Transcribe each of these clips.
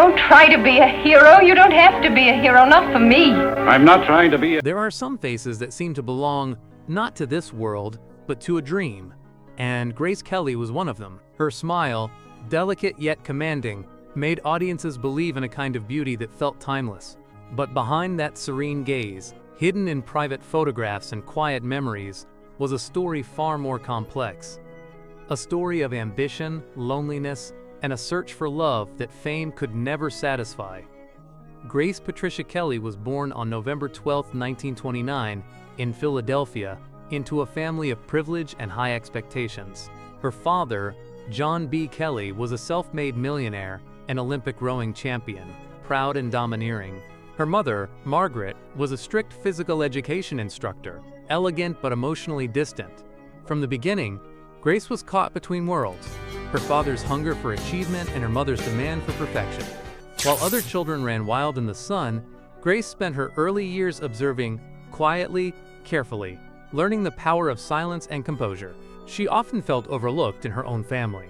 Don't try to be a hero. You don't have to be a hero, not for me. I'm not trying to be a... There are some faces that seem to belong not to this world, but to a dream. And Grace Kelly was one of them. Her smile, delicate yet commanding, made audiences believe in a kind of beauty that felt timeless. But behind that serene gaze, hidden in private photographs and quiet memories, was a story far more complex. A story of ambition, loneliness, and a search for love that fame could never satisfy. Grace Patricia Kelly was born on November 12, 1929, in Philadelphia, into a family of privilege and high expectations. Her father, John B. Kelly, was a self-made millionaire and Olympic rowing champion, proud and domineering. Her mother, Margaret, was a strict physical education instructor, elegant but emotionally distant. From the beginning, Grace was caught between worlds, her father's hunger for achievement and her mother's demand for perfection. While other children ran wild in the sun, Grace spent her early years observing, quietly, carefully, learning the power of silence and composure. She often felt overlooked in her own family.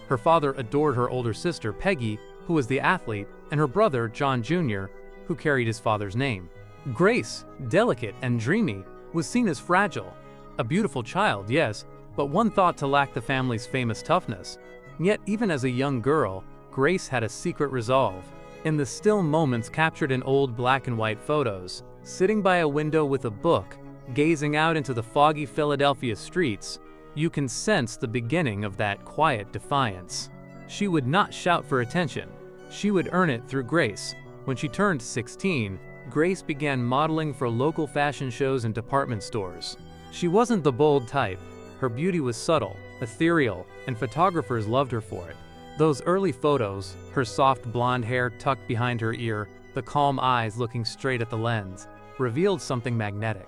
Her father adored her older sister, Peggy, who was the athlete, and her brother, John Jr., who carried his father's name. Grace, delicate and dreamy, was seen as fragile. A beautiful child, yes, but one thought to lack the family's famous toughness. Yet even as a young girl, Grace had a secret resolve. In the still moments captured in old black and white photos, sitting by a window with a book, gazing out into the foggy Philadelphia streets, you can sense the beginning of that quiet defiance. She would not shout for attention. She would earn it through grace. When she turned 16, Grace began modeling for local fashion shows and department stores. She wasn't the bold type. Her beauty was subtle, ethereal, and photographers loved her for it. Those early photos, her soft blonde hair tucked behind her ear, the calm eyes looking straight at the lens, revealed something magnetic.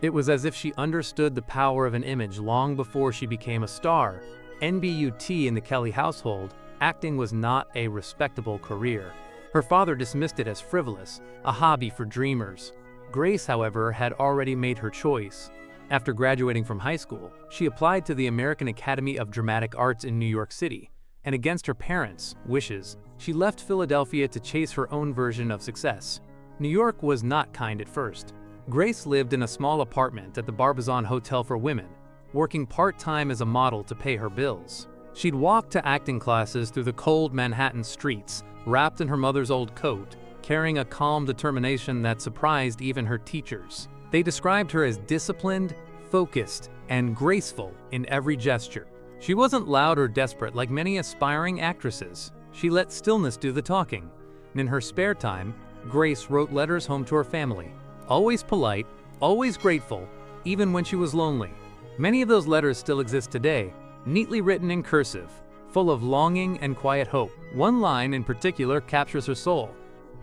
It was as if she understood the power of an image long before she became a star. NBUT in the Kelly household, acting was not a respectable career. Her father dismissed it as frivolous, a hobby for dreamers. Grace, however, had already made her choice. After graduating from high school, she applied to the American Academy of Dramatic Arts in New York City, and against her parents' wishes, she left Philadelphia to chase her own version of success. New York was not kind at first. Grace lived in a small apartment at the Barbizon Hotel for Women, working part-time as a model to pay her bills. She'd walk to acting classes through the cold Manhattan streets, wrapped in her mother's old coat, carrying a calm determination that surprised even her teachers. They described her as disciplined, focused, and graceful in every gesture. She wasn't loud or desperate like many aspiring actresses. She let stillness do the talking. And in her spare time, Grace wrote letters home to her family. Always polite, always grateful, even when she was lonely. Many of those letters still exist today, neatly written in cursive, full of longing and quiet hope. One line in particular captures her soul.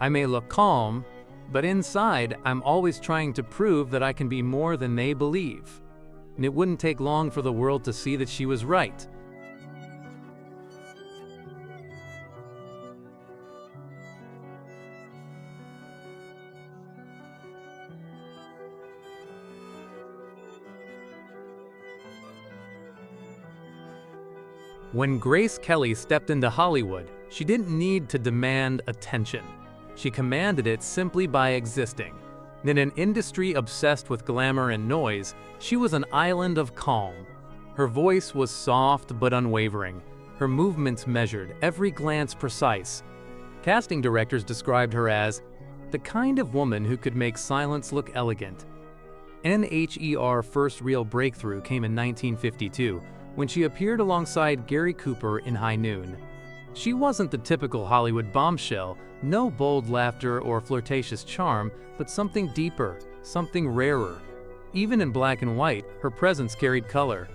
"I may look calm, but inside I'm always trying to prove that I can be more than they believe." And it wouldn't take long for the world to see that she was right. When Grace Kelly stepped into Hollywood, she didn't need to demand attention. She commanded it simply by existing. In an industry obsessed with glamour and noise, she was an island of calm. Her voice was soft but unwavering, her movements measured, every glance precise. Casting directors described her as the kind of woman who could make silence look elegant. NHER's first real breakthrough came in 1952, when she appeared alongside Gary Cooper in High Noon. She wasn't the typical Hollywood bombshell, no bold laughter or flirtatious charm, but something deeper, something rarer. Even in black and white, her presence carried color.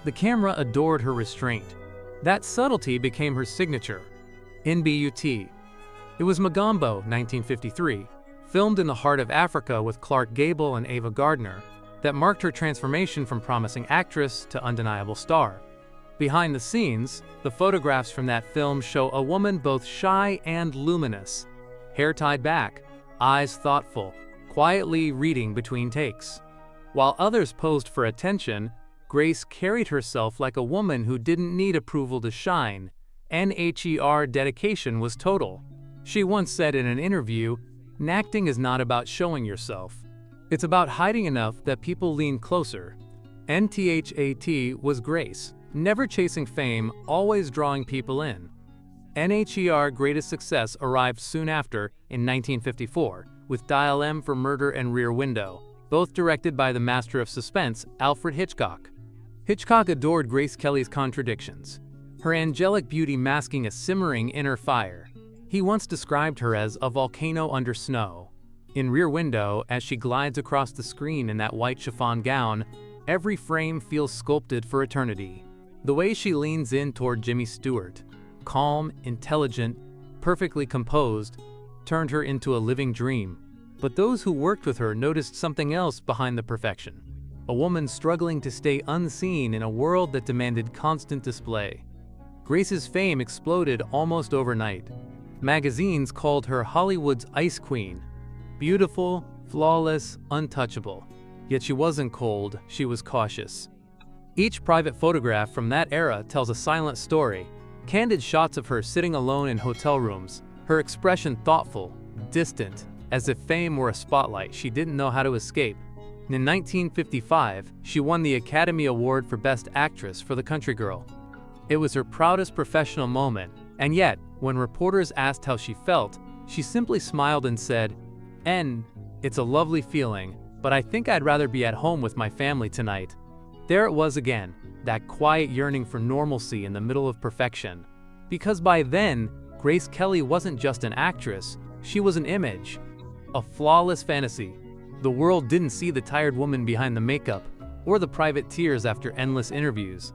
The camera adored her restraint. That subtlety became her signature. NBUT. It was Mogambo, 1953, filmed in the heart of Africa with Clark Gable and Ava Gardner, that marked her transformation from promising actress to undeniable star. Behind the scenes, the photographs from that film show a woman both shy and luminous. Hair tied back, eyes thoughtful, quietly reading between takes. While others posed for attention, Grace carried herself like a woman who didn't need approval to shine. NHER dedication was total. She once said in an interview, "Acting is not about showing yourself. It's about hiding enough that people lean closer." NTHAT was Grace, never chasing fame, always drawing people in. NHER's greatest success arrived soon after, in 1954, with Dial M for Murder and Rear Window, both directed by the master of suspense, Alfred Hitchcock. Hitchcock adored Grace Kelly's contradictions, her angelic beauty masking a simmering inner fire. He once described her as a volcano under snow. In Rear Window, as she glides across the screen in that white chiffon gown, every frame feels sculpted for eternity. The way she leans in toward Jimmy Stewart, calm, intelligent, perfectly composed, turned her into a living dream. But those who worked with her noticed something else behind the perfection. A woman struggling to stay unseen in a world that demanded constant display. Grace's fame exploded almost overnight. Magazines called her Hollywood's Ice Queen. Beautiful, flawless, untouchable. Yet she wasn't cold, she was cautious. Each private photograph from that era tells a silent story. Candid shots of her sitting alone in hotel rooms, her expression thoughtful, distant, as if fame were a spotlight she didn't know how to escape. In 1955, she won the Academy Award for Best Actress for The Country Girl. It was her proudest professional moment, and yet, when reporters asked how she felt, she simply smiled and said, "It's a lovely feeling, but I think I'd rather be at home with my family tonight." There it was again, that quiet yearning for normalcy in the middle of perfection. Because by then, Grace Kelly wasn't just an actress, she was an image. A flawless fantasy. The world didn't see the tired woman behind the makeup, or the private tears after endless interviews.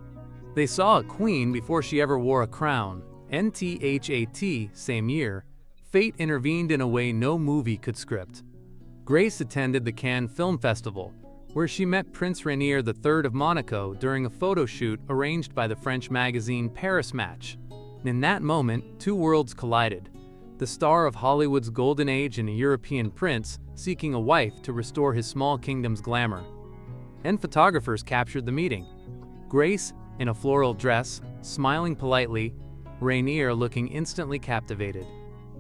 They saw a queen before she ever wore a crown. NTHAT, same year, fate intervened in a way no movie could script. Grace attended the Cannes Film Festival, where she met Prince Rainier III of Monaco during a photo shoot arranged by the French magazine Paris Match. In that moment, two worlds collided. The star of Hollywood's golden age and a European prince seeking a wife to restore his small kingdom's glamour. And photographers captured the meeting. Grace, in a floral dress, smiling politely, Rainier looking instantly captivated.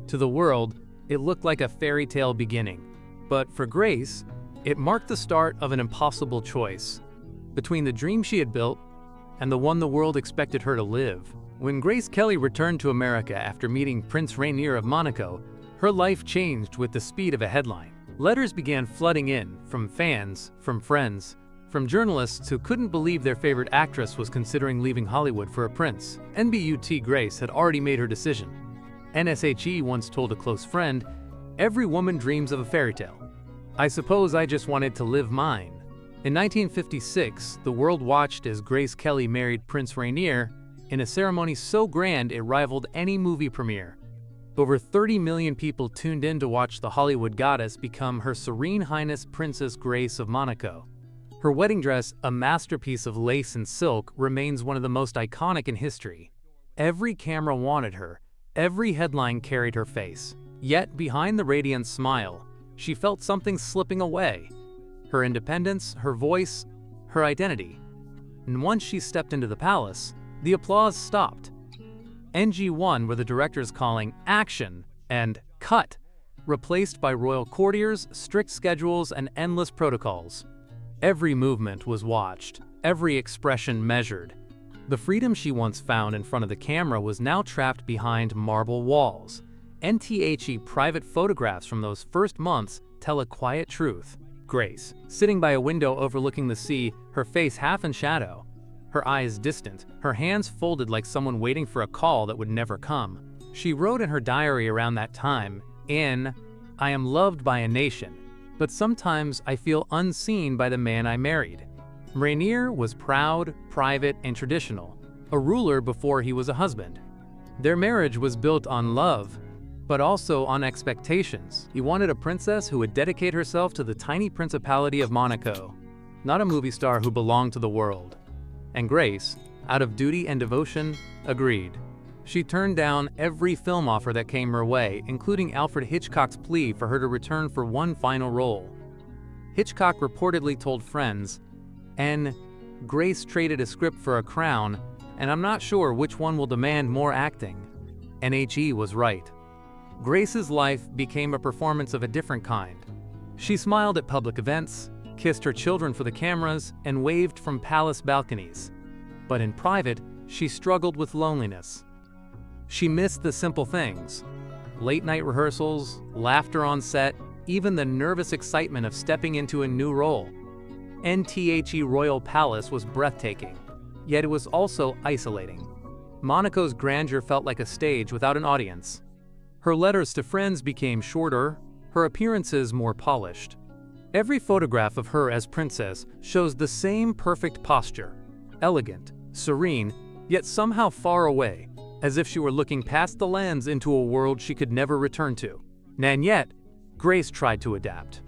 To the world, it looked like a fairy tale beginning. But for Grace, it marked the start of an impossible choice between the dream she had built and the one the world expected her to live. When Grace Kelly returned to America after meeting Prince Rainier of Monaco, her life changed with the speed of a headline. Letters began flooding in, from fans, from friends, from journalists who couldn't believe their favorite actress was considering leaving Hollywood for a prince. NBUT Grace had already made her decision. NSHE once told a close friend, "Every woman dreams of a fairy tale. I suppose I just wanted to live mine." In 1956, the world watched as Grace Kelly married Prince Rainier in a ceremony so grand it rivaled any movie premiere. Over 30 million people tuned in to watch the Hollywood goddess become Her Serene Highness Princess Grace of Monaco. Her wedding dress, a masterpiece of lace and silk, remains one of the most iconic in history. Every camera wanted her, every headline carried her face. Yet behind the radiant smile, she felt something slipping away. Her independence, her voice, her identity. And once she stepped into the palace, the applause stopped. NG1 were the directors calling action and cut, replaced by royal courtiers, strict schedules, and endless protocols. Every movement was watched, every expression measured. The freedom she once found in front of the camera was now trapped behind marble walls. NTHE private photographs from those first months tell a quiet truth. Grace, sitting by a window overlooking the sea, her face half in shadow, her eyes distant, her hands folded like someone waiting for a call that would never come. She wrote in her diary around that time, "I am loved by a nation, but sometimes I feel unseen by the man I married." Rainier was proud, private, and traditional, a ruler before he was a husband. Their marriage was built on love, but also on expectations. He wanted a princess who would dedicate herself to the tiny principality of Monaco, not a movie star who belonged to the world. And Grace, out of duty and devotion, agreed. She turned down every film offer that came her way, including Alfred Hitchcock's plea for her to return for one final role. Hitchcock reportedly told friends, Grace traded a script for a crown, and I'm not sure which one will demand more acting." NHE was right. Grace's life became a performance of a different kind. She smiled at public events, kissed her children for the cameras, and waved from palace balconies. But in private, she struggled with loneliness. She missed the simple things: late-night rehearsals, laughter on set, even the nervous excitement of stepping into a new role. NTHE Royal Palace was breathtaking, yet it was also isolating. Monaco's grandeur felt like a stage without an audience. Her letters to friends became shorter, her appearances more polished. Every photograph of her as princess shows the same perfect posture, elegant, serene, yet somehow far away, as if she were looking past the lens into a world she could never return to. And yet, Grace tried to adapt.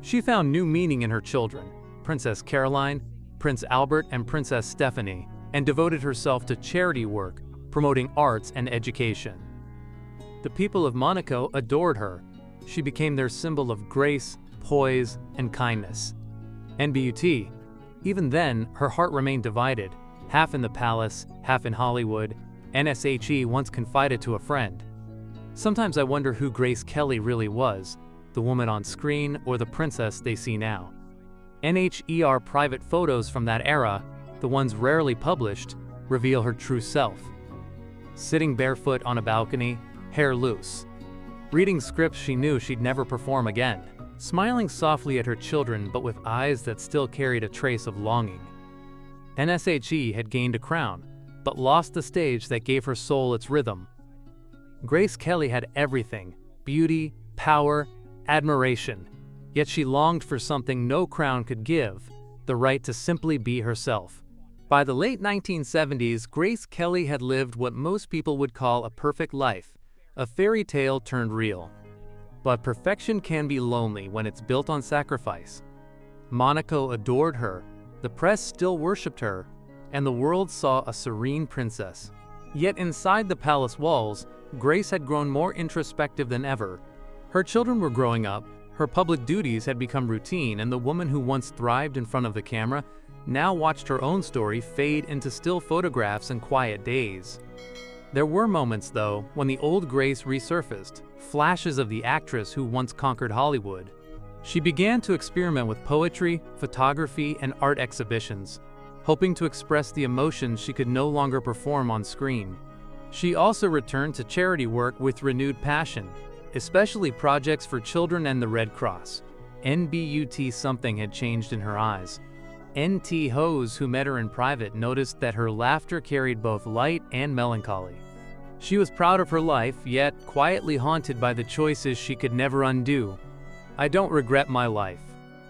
She found new meaning in her children, Princess Caroline, Prince Albert, and Princess Stephanie, and devoted herself to charity work, promoting arts and education. The people of Monaco adored her. She became their symbol of grace, poise, and kindness. NBUT. Even then, her heart remained divided, half in the palace, half in Hollywood. NSHE once confided to a friend, "Sometimes I wonder who Grace Kelly really was, the woman on screen or the princess they see now." NHER private photos from that era, the ones rarely published, reveal her true self. Sitting barefoot on a balcony, hair loose. Reading scripts she knew she'd never perform again. Smiling softly at her children but with eyes that still carried a trace of longing. NSHE had gained a crown, but lost the stage that gave her soul its rhythm. Grace Kelly had everything: beauty, power, admiration. Yet she longed for something no crown could give, the right to simply be herself. By the late 1970s, Grace Kelly had lived what most people would call a perfect life, a fairy tale turned real. But perfection can be lonely when it's built on sacrifice. Monaco adored her, the press still worshipped her, and the world saw a serene princess. Yet inside the palace walls, Grace had grown more introspective than ever. Her children were growing up, her public duties had become routine, and the woman who once thrived in front of the camera now watched her own story fade into still photographs and quiet days. There were moments, though, when the old Grace resurfaced, flashes of the actress who once conquered Hollywood. She began to experiment with poetry, photography, and art exhibitions, hoping to express the emotions she could no longer perform on screen. She also returned to charity work with renewed passion, especially projects for children and the Red Cross. NBUT. Something had changed in her eyes. NT Hose, who met her in private, noticed that her laughter carried both light and melancholy. She was proud of her life, yet quietly haunted by the choices she could never undo. "I don't regret my life,"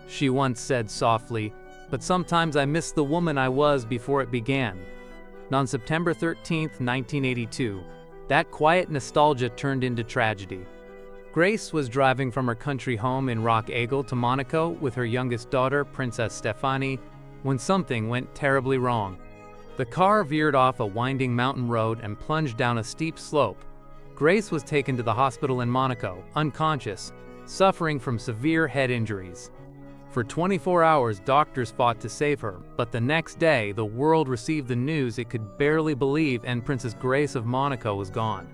she once said softly, "but sometimes I miss the woman I was before it began." On September 13, 1982, that quiet nostalgia turned into tragedy. Grace was driving from her country home in Rock Eagle to Monaco with her youngest daughter, Princess Stephanie, when something went terribly wrong. The car veered off a winding mountain road and plunged down a steep slope. Grace was taken to the hospital in Monaco, unconscious, suffering from severe head injuries. For 24 hours, doctors fought to save her, but the next day, the world received the news it could barely believe, and Princess Grace of Monaco was gone.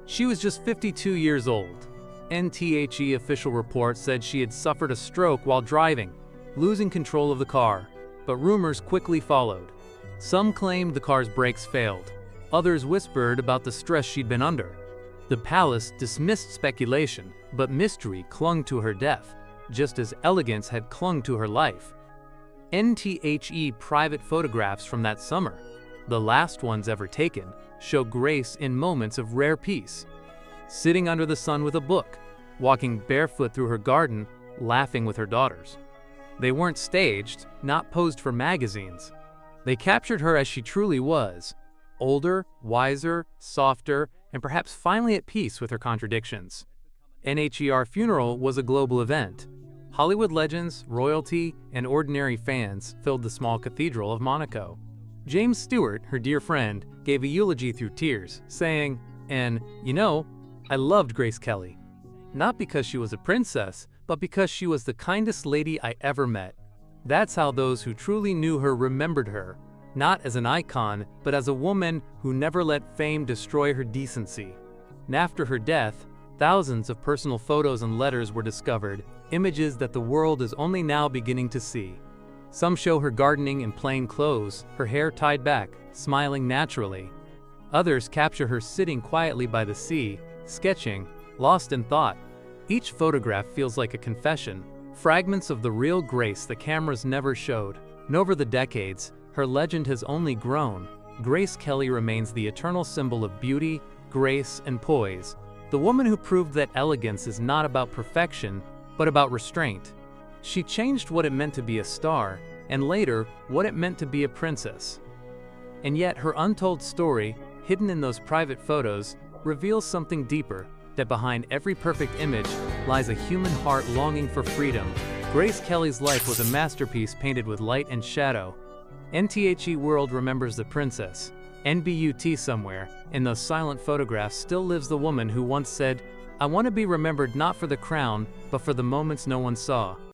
She was just 52 years old. NTHE official reports said she had suffered a stroke while driving, losing control of the car, but rumors quickly followed. Some claimed the car's brakes failed. Others whispered about the stress she'd been under. The palace dismissed speculation, but mystery clung to her death, just as elegance had clung to her life. NTHE private photographs from that summer, the last ones ever taken, show Grace in moments of rare peace. Sitting under the sun with a book, walking barefoot through her garden, laughing with her daughters. They weren't staged, not posed for magazines. They captured her as she truly was, older, wiser, softer, and perhaps finally at peace with her contradictions. NHER funeral was a global event. Hollywood legends, royalty, and ordinary fans filled the small cathedral of Monaco. James Stewart, her dear friend, gave a eulogy through tears, saying, "And, you know, I loved Grace Kelly. Not because she was a princess, but because she was the kindest lady I ever met." That's how those who truly knew her remembered her, not as an icon, but as a woman who never let fame destroy her decency. And after her death, Thousands of personal photos and letters were discovered, images that the world is only now beginning to see. Some show her gardening in plain clothes, her hair tied back, smiling naturally. Others capture her sitting quietly by the sea, sketching, lost in thought. Each photograph feels like a confession, fragments of the real Grace the cameras never showed. And over the decades, her legend has only grown. Grace Kelly remains the eternal symbol of beauty, grace, and poise. The woman who proved that elegance is not about perfection, but about restraint. She changed what it meant to be a star, and later, what it meant to be a princess. And yet, her untold story, hidden in those private photos, reveals something deeper, that behind every perfect image lies a human heart longing for freedom. Grace Kelly's life was a masterpiece painted with light and shadow. NTHE World remembers the princess. NBUT somewhere, in those silent photographs, still lives the woman who once said, "I want to be remembered not for the crown, but for the moments no one saw."